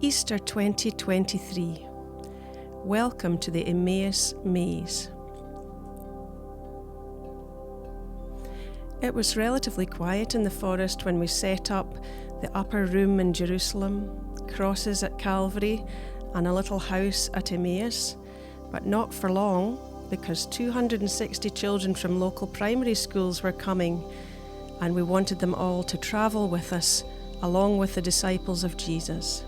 Easter 2023. Welcome to the Emmaus Maze. It was relatively quiet in the forest when we set up the upper room in Jerusalem, crosses at Calvary, and a little house at Emmaus, but not for long, because 260 children from local primary schools were coming, and we wanted them all to travel with us, along with the disciples of Jesus.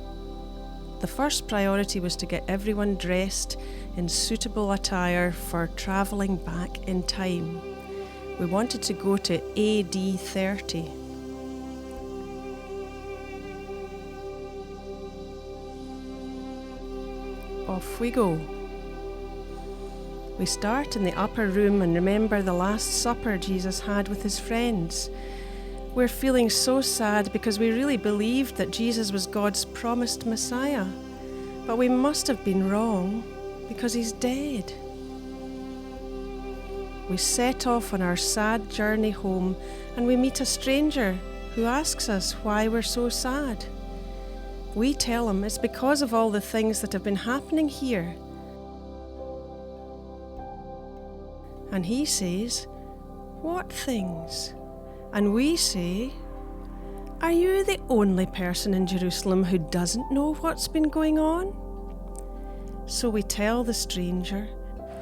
The first priority was to get everyone dressed in suitable attire for travelling back in time. We wanted to go to AD 30. Off we go. We start in the upper room and remember the Last Supper Jesus had with his friends. We're feeling so sad because we really believed that Jesus was God's promised Messiah. But we must have been wrong because he's dead. We set off on our sad journey home and we meet a stranger who asks us why we're so sad. We tell him it's because of all the things that have been happening here. And he says, "What things?" And we say, "Are you the only person in Jerusalem who doesn't know what's been going on?" So we tell the stranger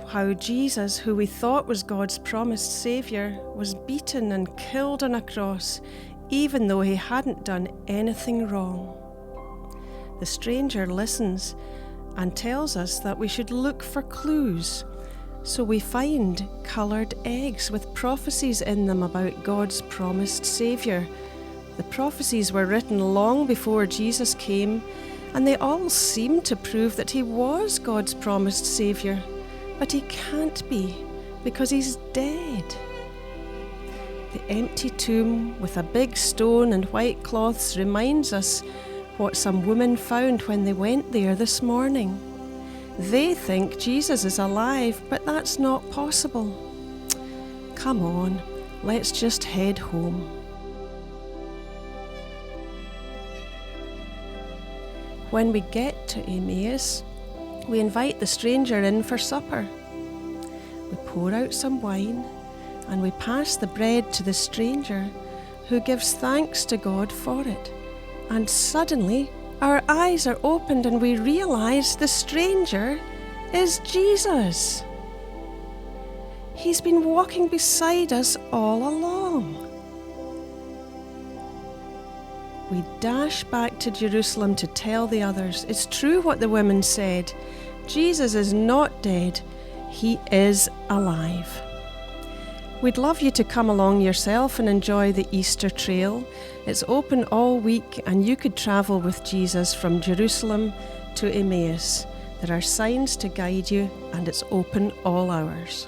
how Jesus, who we thought was God's promised Saviour, was beaten and killed on a cross, even though he hadn't done anything wrong. The stranger listens and tells us that we should look for clues. So we find coloured eggs with prophecies in them about God's promised Saviour. The prophecies were written long before Jesus came, and they all seem to prove that he was God's promised Saviour. But he can't be, because he's dead. The empty tomb with a big stone and white cloths reminds us what some women found when they went there this morning. They think Jesus is alive, but that's not possible. Come on, let's just head home. When we get to Emmaus, we invite the stranger in for supper. We pour out some wine and we pass the bread to the stranger, who gives thanks to God for it. And suddenly, our eyes are opened and we realise the stranger is Jesus. He's been walking beside us all along. We dash back to Jerusalem to tell the others it's true what the women said. Jesus is not dead, he is alive. We'd love you to come along yourself and enjoy the Easter Trail. It's open all week and you could travel with Jesus from Jerusalem to Emmaus. There are signs to guide you and it's open all hours.